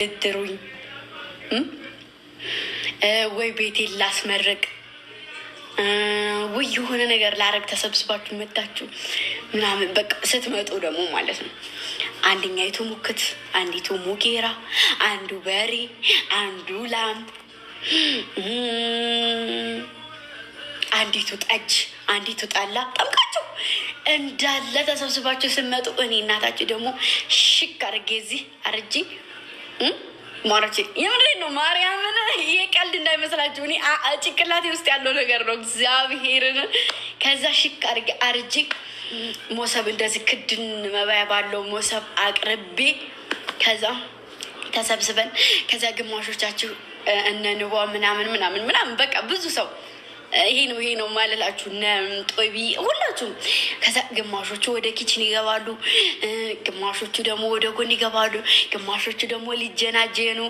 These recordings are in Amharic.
ድሩኝ ወይ ቤቴን ላስመርቅ ወይ የሆነ ነገር ላረግ ተሰብስባችሁ መጣችሁ ምናምን በቃ ስትመጡ ደግሞ ማለት ነው አንደኛይቱ ሙክት፣ አንዲቱ ሙጌራ፣ አንዱ በሬ፣ አንዱ ላም፣ አንዲቱ ጠጅ፣ አንዲቱ ጠላ ጠምቃችሁ እንዳለ ተሰብስባችሁ ስትመጡ እኔ እናታችሁ ደግሞ ሽክ አርጌ እዚህ አርጂ ማረች የምሬን ነው። ማርያምን ይሄ ቀልድ እንዳይመስላችሁ። እኔ ጭንቅላቴ ውስጥ ያለው ነገር ነው እግዚአብሔርን። ከዛ ሽክ አርጌ አርጂ ሞሰብ እንደዚህ ክድን መባያ ባለው ሞሰብ አቅርቤ ከዛ ተሰብስበን ከዛ ግማሾቻችሁ እነ ንቧ ምናምን ምናምን ምናምን በቃ ብዙ ሰው ይሄ ነው ማለላችሁ ጦቢ ሁላችሁም። ከዛ ግማሾቹ ወደ ኪችን ይገባሉ፣ ግማሾቹ ደግሞ ወደ ጎን ይገባሉ፣ ግማሾቹ ደግሞ ሊጀናጀኑ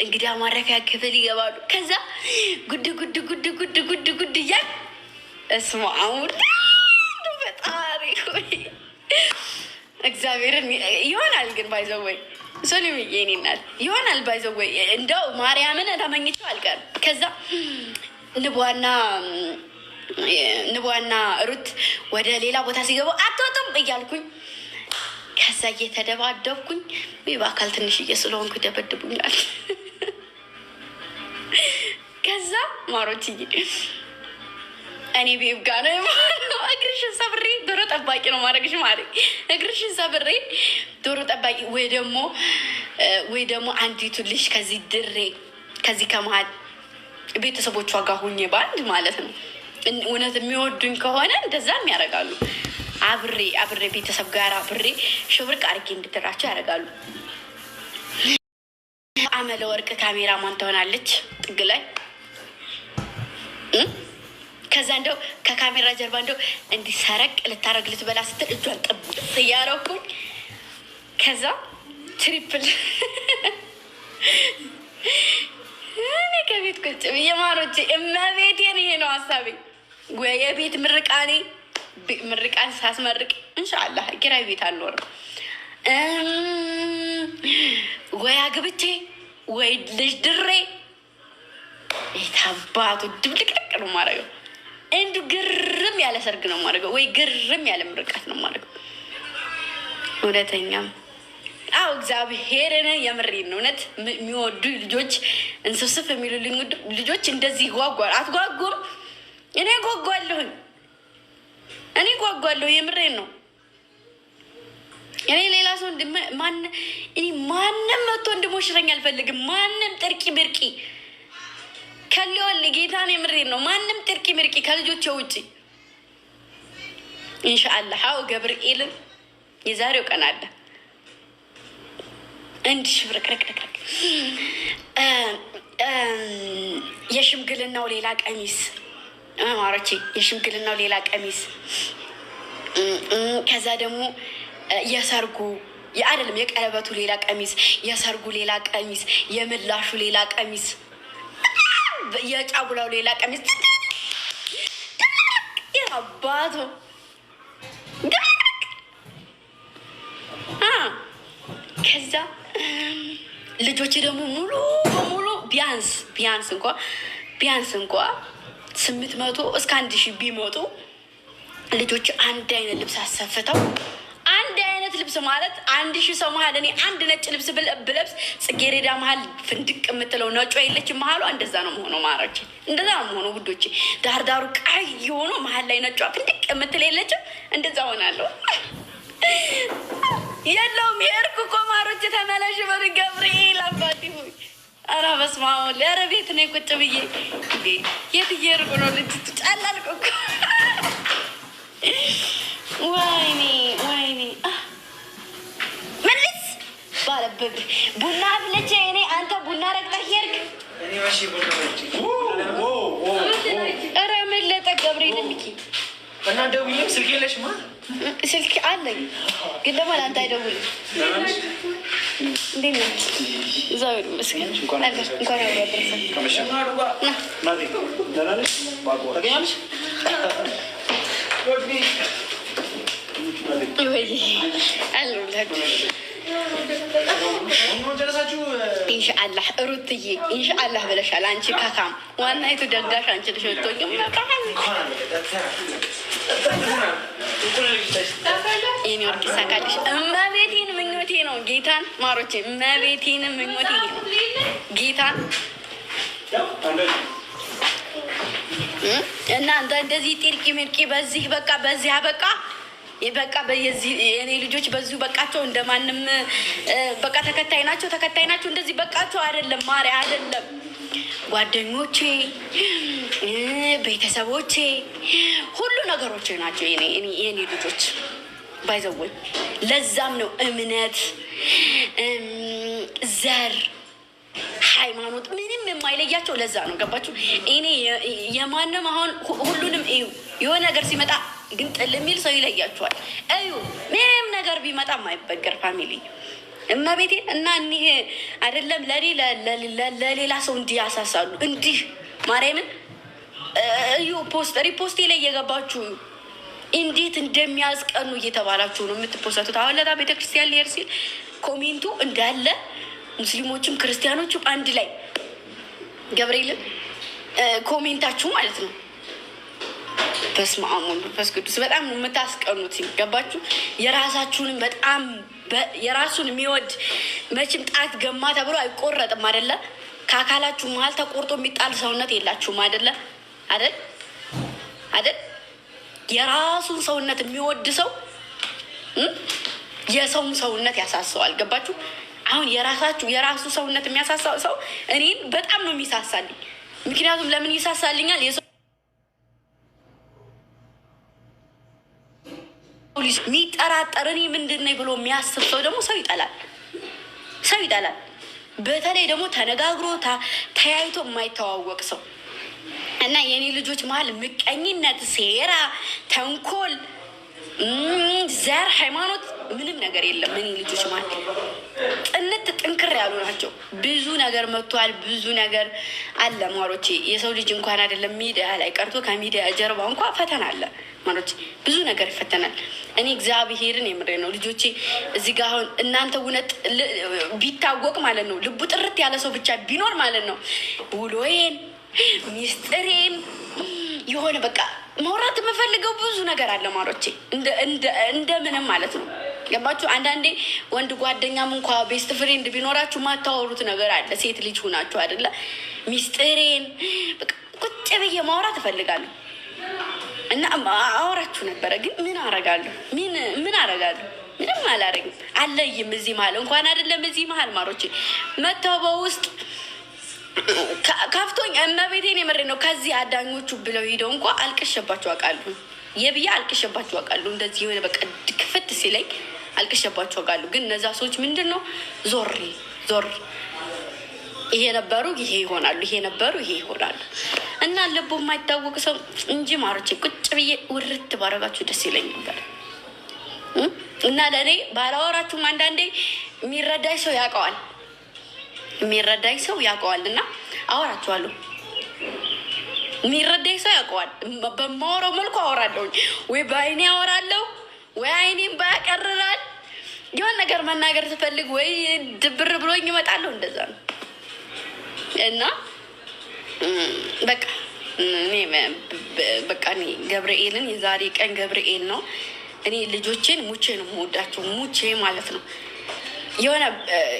እንግዲህ ማረፊያ ክፍል ይገባሉ። ከዛ ጉድ ጉድ ጉድ ጉድ ጉድ ጉድ እያል እስማ አሁን ፈጣሪ ሆይ እግዚአብሔርን ይሆናል ግን ባይዘወይ ሶሊም የኔናል ይሆናል ባይዘወይ እንደው ማርያምን ተመኝቼው አልቀርም። ከዛ ንቧና ሩት ወደ ሌላ ቦታ ሲገቡ አትወጡም እያልኩኝ ከዛ እየተደባደብኩኝ በአካል ትንሽዬ ስለሆንኩ ይደበድቡኛል። ከዛ ማሮችዬ እኔ ቤብ ጋ ነው እግርሽን ሰብሬ ዶሮ ጠባቂ ነው ማድረግሽ ማለት እግርሽን ሰብሬ ዶሮ ጠባቂ ወይ ደግሞ አንዲቱ ልጅ ከዚህ ድሬ ከዚህ ከመሀል ቤተሰቦቿ ጋር ሁኜ በአንድ ማለት ነው። እውነት የሚወዱኝ ከሆነ እንደዛም ያደርጋሉ። አብሬ ቤተሰብ ጋር አብሬ ሽብርቅ አርጌ እንድትራቸው ያደርጋሉ። አመለ ወርቅ ካሜራማን ትሆናለች ጥግ ላይ። ከዛ እንደው ከካሜራ ጀርባ እንደው እንዲሰረቅ ልታረግ ልትበላ ስትል እጇን ጥብስ እያረኩኝ ከዛ ትሪፕል እኔ ከቤት ቁጭ ብዬ ማሮቼ እመቤቴን ይሄ ነው ሀሳቤ። ወይ የቤት ምርቃን ሳስመርቅ ኢንሻአላህ ኪራይ ቤት አልኖርም። ወይ አግብቼ ወይ ልጅ ድሬ የታባቱ ድብልቅልቅ ነው ማረገው። እንዱ ግርም ያለ ሰርግ ነው ማረገው፣ ወይ ግርም ያለ ምርቃት ነው ማረገው። እውነተኛም አው እግዚአብሔርን የምሬን ነው። እውነት የሚወዱ ልጆች እንስስፍ የሚሉልኝ ልጆች እንደዚህ ይጓጓል። አትጓጉም? እኔ ጓጓለሁ። የምሬን ነው። እኔ ሌላ ሰው ማንም መጥቶ እንድሞሽረኝ አልፈልግም። ማንም ጥርቂ ብርቂ ከሊወል ጌታን የምሬን ነው። ማንም ጥርቂ ብርቂ ከልጆች ውጭ ኢንሻአላህ። አው ገብርኤልን የዛሬው ቀን አለ እንዲህ ሽብርቅርቅርቅ የሽምግልናው ሌላ ቀሚስ ማሮቼ፣ የሽምግልናው ሌላ ቀሚስ። ከዛ ደግሞ የሰርጉ አይደለም የቀለበቱ ሌላ ቀሚስ፣ የሰርጉ ሌላ ቀሚስ፣ የምላሹ ሌላ ቀሚስ፣ የጫጉላው ሌላ ቀሚስ። አባቱ ከዛ ልጆች ደግሞ ሙሉ በሙሉ ቢያንስ እንኳ 800 እስከ 1000 ቢመጡ ልጆች አንድ አይነት ልብስ አሰፍተው፣ አንድ አይነት ልብስ ማለት 1000 ሰው መሀል እኔ አንድ ነጭ ልብስ ብለብስ ጽጌሬዳ መሀል ፍንድቅ የምትለው ነጯ የለችም መሀሏ። እንደዛ ነው መሆኑ ማራች፣ እንደዛ ነው መሆኑ ውዶቼ። ዳርዳሩ ቀይ የሆኑ መሀል ላይ ነጯ ፍንድቅ የምትል የለችም። እንደዛ ሆናለሁ። የለውም የእርኩ እኮ ማሮች ተመለሽ በል ገብርኤል አባቴ ሆይ። ኧረ በስመ አብ ወልድ። ኧረ ቤት ነኝ ቁጭ ብዬ የት እየሄድኩ ነው? ልጅ ጫላልኩ እኮ ወይኔ መልስ ባለበት ቡና አፍልቼ እኔ አንተ ቡና ረግጠህ ሄድክ። ኧረ መለጠ ገብርኤል ልኪ እና ደውዬም ስልክ የለሽማ? ስልክ አለኝ ግን ደግሞ ለአንተ አይደውልም። እንዴት ነው? እግዚአብሔር ይመስገን። እንኳን ኢንሻአላህ ሩትዬ ኢንሻአላህ ብለሻል። አንቺ ካካም ዋናይቱ ደጋሽ አንቺ ልጅ ወጥቶኝ የኔ ወርቅ ይሳካልሽ። እመቤቴን ምኞቴ ነው ጌታን ማሮቼ፣ እመቤቴን ምኞቴ ነው ጌታን እና እንደዚህ ጢርቂ ምርቂ በዚህ በቃ በዚህ አበቃ በቃ የኔ ልጆች በዚሁ በቃቸው። እንደማንም በቃ ተከታይ ናቸው እንደዚህ በቃቸው። አይደለም ማሪ አይደለም ጓደኞቼ፣ ቤተሰቦቼ፣ ሁሉ ነገሮቼ ናቸው የኔ ልጆች ባይዘወኝ። ለዛም ነው እምነት፣ ዘር፣ ሃይማኖት ምንም የማይለያቸው። ለዛ ነው ገባችሁ? እኔ የማንም አሁን ሁሉንም እዩ የሆነ ነገር ሲመጣ ግን ጥል የሚል ሰው ይለያቸዋል። እዩ ምንም ነገር ቢመጣ የማይበገር ፋሚሊ እመቤቴ እና እኒህ አይደለም ለሌላ ሰው እንዲህ ያሳሳሉ። እንዲህ ማርያምን እዩ ሪፖስቴ ላይ እየገባችሁ እንዴት እንደሚያስቀኑ እየተባላችሁ ነው የምትፖሰቱት። አሁን ለታ ቤተክርስቲያን ሊሄድ ሲል ኮሜንቱ እንዳለ ሙስሊሞችም ክርስቲያኖችም አንድ ላይ ገብርኤልን ኮሜንታችሁ ማለት ነው። በስመ አብ ወወልድ ወመንፈስ ቅዱስ በጣም የምታስቀኑት ገባችሁ? የራሳችሁንም በጣም የራሱን የሚወድ መቼም ጣት ገማ ተብሎ አይቆረጥም አይደለ? ከአካላችሁ መሀል ተቆርጦ የሚጣል ሰውነት የላችሁም አይደለ? አይደል? የራሱን ሰውነት የሚወድ ሰው የሰውን ሰውነት ያሳሰዋል። ገባችሁ? አሁን የራሱ ሰውነት የሚያሳሳው ሰው እኔን በጣም ነው የሚሳሳልኝ። ምክንያቱም ለምን ይሳሳልኛል? የሚጠራጠር እኔ ምንድን ነኝ ብሎ የሚያስብ ሰው ደግሞ ሰው ይጠላል። በተለይ ደግሞ ተነጋግሮ ተያይቶ የማይተዋወቅ ሰው እና የኔ ልጆች መሀል ምቀኝነት፣ ሴራ፣ ተንኮል፣ ዘር፣ ሃይማኖት ምንም ነገር የለም። እኔ ልጆች ማለት ጥንክር ያሉ ናቸው። ብዙ ነገር መጥቷል። ብዙ ነገር አለ ማሮቼ። የሰው ልጅ እንኳን አይደለም ሚዲያ ላይ ቀርቶ ከሚዲያ ጀርባ እንኳን ፈተና አለ ማሮቼ። ብዙ ነገር ይፈተናል። እኔ እግዚአብሔርን የምሬ ነው ልጆቼ። እዚህ ጋር አሁን እናንተ እውነት ቢታወቅ ማለት ነው ልቡ ጥርት ያለ ሰው ብቻ ቢኖር ማለት ነው ውሎዬን፣ ሚስጥሬን የሆነ በቃ ማውራት የምፈልገው ብዙ ነገር አለ ማሮቼ። እንደምንም ማለት ነው ገባችሁ? አንዳንዴ ወንድ ጓደኛም እንኳ ቤስት ፍሬንድ ቢኖራችሁ ማታወሩት ነገር አለ። ሴት ልጅ ሁናችሁ አይደለ? ሚስጥሬን ቁጭ ብዬ ማውራት እፈልጋለሁ እና አወራችሁ ነበረ። ግን ምን አረጋለሁ? ምንም አላረግም። አለይም እዚህ መሀል እንኳን አይደለም እዚህ መሀል ማሮቼ መተው በውስጥ ካፍቶኝ እመቤቴን የመሬ ነው። ከዚህ አዳኞቹ ብለው ሄደው እንኳ አልቅሸባችሁ አውቃለሁ። የብያ አልቅሸባችሁ አውቃለሁ። እንደዚህ የሆነ በቃ ክፍት ሲለኝ አልቅሸባችሁ አውቃለሁ። ግን እነዛ ሰዎች ምንድን ነው ዞር ይሄ ነበሩ ይሄ ይሆናሉ፣ ይሄ ነበሩ ይሄ ይሆናሉ። እና ልቡ የማይታወቅ ሰው እንጂ ማሮቼ ቁጭ ብዬ ውርት ባረጋችሁ ደስ ይለኝ ነበር። እና ለእኔ ባላወራችሁም አንዳንዴ የሚረዳኝ ሰው ያውቀዋል እና አወራችኋለሁ። የሚረዳኝ ሰው ያውቀዋል። በማወራው መልኩ አወራለሁ። ወይ በአይኔ አወራለሁ፣ ወይ አይኔም ባያቀርራል። የሆነ ነገር መናገር ስፈልግ ወይ ድብር ብሎኝ እመጣለሁ። እንደዛ ነው እና በቃ እኔ ገብርኤልን የዛሬ ቀን ገብርኤል ነው። እኔ ልጆቼን ሙቼ ነው የምወዳቸው፣ ሙቼ ማለት ነው። የሆነ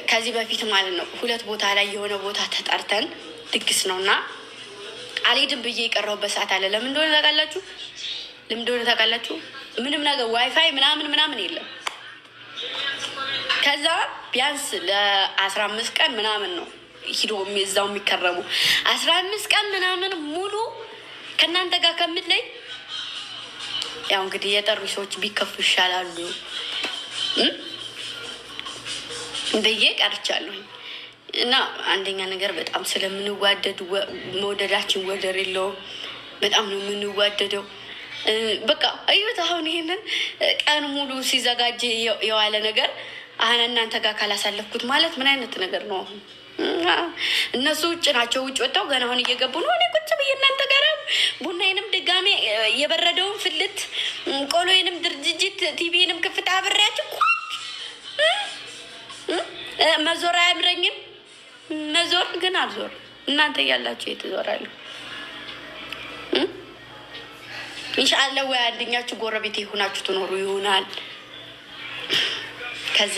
ከዚህ በፊት ማለት ነው 2 ቦታ ላይ የሆነ ቦታ ተጠርተን ድግስ ነው እና አልሄድም ብዬ የቀረሁበት ሰዓት አለ። ለምን እንደሆነ ታውቃላችሁ? ምንም ነገር ዋይፋይ ምናምን የለም። ከዛ ቢያንስ ለ15 ቀን ምናምን ነው ሂዶ እዛው የሚከረሙ 15 ቀን ምናምን ሙሉ ከእናንተ ጋር ከምትለይ ያው እንግዲህ የጠሩ ሰዎች ቢከፉ ይሻላሉ ብዬ ቀርቻለሁ። እና አንደኛ ነገር በጣም ስለምንዋደድ መውደዳችን ወደር የለውም። በጣም ነው የምንዋደደው። በቃ እዩት። አሁን ይሄንን ቀን ሙሉ ሲዘጋጅ የዋለ ነገር አሁን እናንተ ጋር ካላሳለፍኩት ማለት ምን አይነት ነገር ነው? እነሱ ውጭ ናቸው። ውጭ ወጣው ገና አሁን እየገቡ ነው። እኔ ቁጭ ብዬ እናንተ ጋር ቡናዬንም ድጋሜ የበረደውን ፍልት ቆሎዬንም ድርጅት ቲቪንም ክፍት አብሬያችሁ መዞር አያምረኝም። መዞር ግን አልዞር። እናንተ እያላችሁ የት እዞራለሁ? ኢንሻአላህ ወይ አንደኛችሁ ጎረቤት ይሆናችሁ ትኖሩ ይሆናል። ከዛ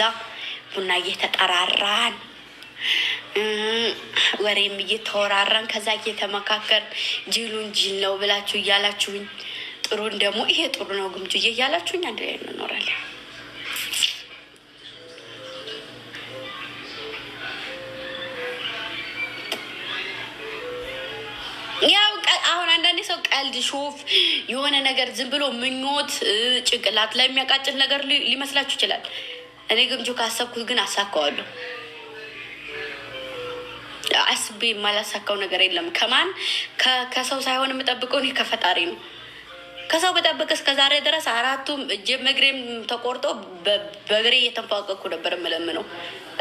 ቡና እየተጠራራን ወሬም እየተወራራን ከዛ እየተመካከርን ጅሉን ጅል ነው ብላችሁ እያላችሁኝ ጥሩን ደግሞ ይሄ ጥሩ ነው ግምጁዬ እያላችሁኝ አንድ ላይ እንኖራለን። ያው አሁን አንዳንዴ ሰው ቀልድ ሾፍ የሆነ ነገር ዝም ብሎ ምኞት ጭንቅላት ላይ የሚያቃጭል ነገር ሊመስላችሁ ይችላል። እኔ ግምጁ ካሰብኩት ግን አሳካዋለሁ። አስቤ የማላሳካው ነገር የለም። ከማን ከሰው ሳይሆን የምጠብቀው እኔ ከፈጣሪ ነው። ከሰው በጠበቀ እስከዛሬ ድረስ አራቱም እጄም እግሬም ተቆርጦ በእግሬ እየተንፏቀኩ ነበር የምለምነው።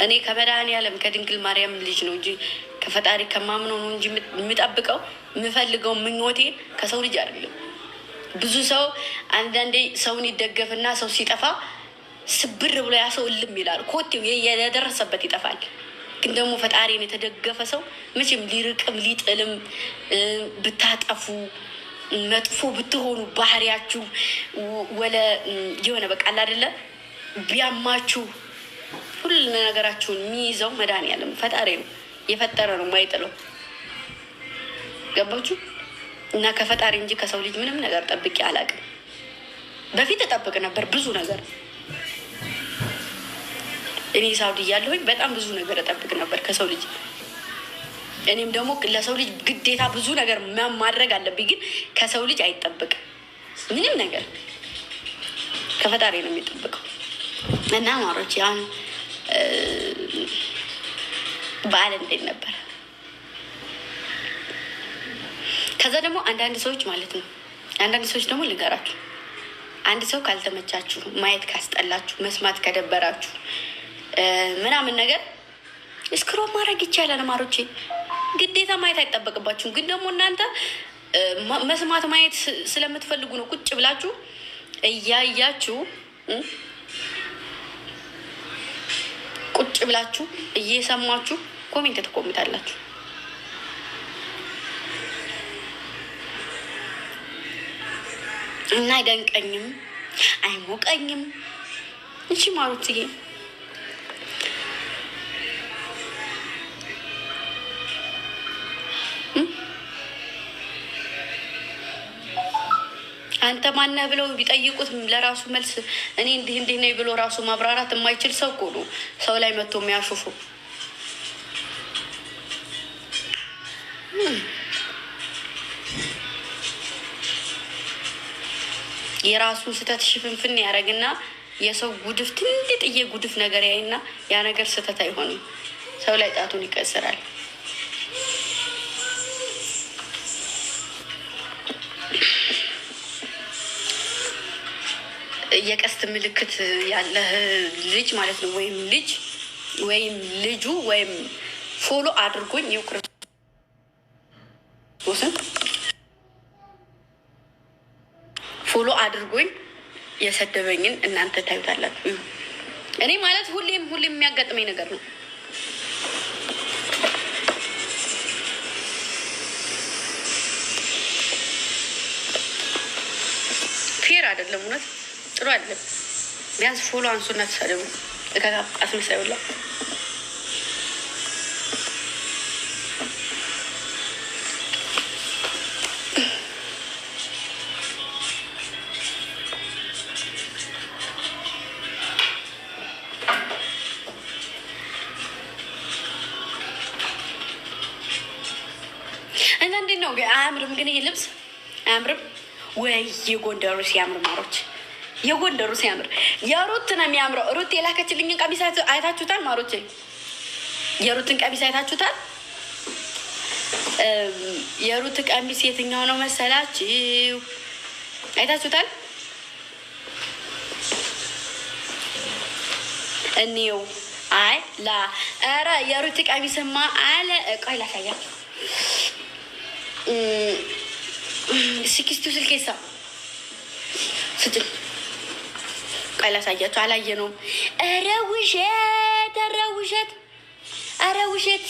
እኔ ከመድኃኒዓለም ከድንግል ማርያም ልጅ ነው እንጂ ከፈጣሪ ከማምነው ነው እንጂ የምጠብቀው የምፈልገው ምኞቴን ከሰው ልጅ አይደለም። ብዙ ሰው አንዳንዴ ሰውን ይደገፍና ሰው ሲጠፋ ስብር ብሎ ያ ሰው እልም ይላል። ኮቴው የደረሰበት ይጠፋል። ግን ደግሞ ፈጣሪን የተደገፈ ሰው መቼም ሊርቅም ሊጥልም ብታጠፉ መጥፎ ብትሆኑ ባህሪያችሁ ወለ የሆነ በቃል አይደለ ቢያማችሁ ሁሉ ነገራችሁን የሚይዘው መድኃኒዓለም ፈጣሪ ነው። የፈጠረ ነው ማይጥለው። ገባችሁ? እና ከፈጣሪ እንጂ ከሰው ልጅ ምንም ነገር ጠብቄ አላውቅም። በፊት እጠብቅ ነበር ብዙ ነገር። እኔ ሳውዲ እያለሁኝ በጣም ብዙ ነገር እጠብቅ ነበር ከሰው ልጅ። እኔም ደግሞ ለሰው ልጅ ግዴታ ብዙ ነገር ማድረግ አለብኝ። ግን ከሰው ልጅ አይጠብቅም ምንም ነገር፣ ከፈጣሪ ነው የሚጠብቀው። እና ማሮች ያን በዓል እንዴት ነበር? ከዛ ደግሞ አንዳንድ ሰዎች ማለት ነው አንዳንድ ሰዎች ደግሞ ልንገራችሁ፣ አንድ ሰው ካልተመቻችሁ፣ ማየት ካስጠላችሁ፣ መስማት ከደበራችሁ ምናምን ነገር እስክሮል ማድረግ ይቻላል ማሮቼ። ግዴታ ማየት አይጠበቅባችሁም። ግን ደግሞ እናንተ መስማት ማየት ስለምትፈልጉ ነው ቁጭ ብላችሁ እያያችሁ ቁጭ ብላችሁ እየሰማችሁ ኮሜንት ትቆምታላችሁ። እና አይደንቀኝም አይሞቀኝም። እሺ ማሩትዬ አንተ ማነህ ብለው ቢጠይቁት ለራሱ መልስ እኔ እንዲህ እንዲህ ነኝ ብሎ ራሱ ማብራራት የማይችል ሰው እኮ ነው ሰው ላይ መጥቶ የሚያሹፉ። የራሱን ስህተት ሽፍንፍን ያደርግና የሰው ጉድፍ ትንጥዬ ጉድፍ ነገር ያይና ያ ነገር ስህተት አይሆንም፣ ሰው ላይ ጣቱን ይቀስራል። የቀስት ምልክት ያለህ ልጅ ማለት ነው፣ ወይም ልጅ ወይም ልጁ ወይም ፎሎ አድርጎኝ ይው ክርስቶስን ፎሎ አድርጎኝ የሰደበኝን እናንተ ታዩታላችሁ። እኔ ማለት ሁሌም የሚያጋጥመኝ ነገር ነው። ፌር አይደለም፣ እውነት ጥሩ አይደለም። ቢያንስ ፎሎ አንሱና ተሳደቡ። እከካ አስመሳይውላ እና እንዴት ነው አያምርም? ግን ይሄ ልብስ አያምርም ወይ? የጎንደሩ ሲያምር ማሮች፣ የጎንደሩ ሲያምር የሩት ነው የሚያምረው። ሩት የላከችልኝን ቀሚስ አይታችሁታል ማሮች? የሩትን ቀሚስ አይታችሁታል? የሩት ቀሚስ የትኛው ነው መሰላችሁ? አይታችሁታል? እኔው አይ ላ ኧረ የሩት ቀሚስማ አለ። ቆይ ላሳያችሁ። ስኪስቱ ስልኬሳ ስጭን። ቆይ ላሳያችሁ። አላየነውም። ኧረ ውሸት ውሸት፣ አረ ውሸት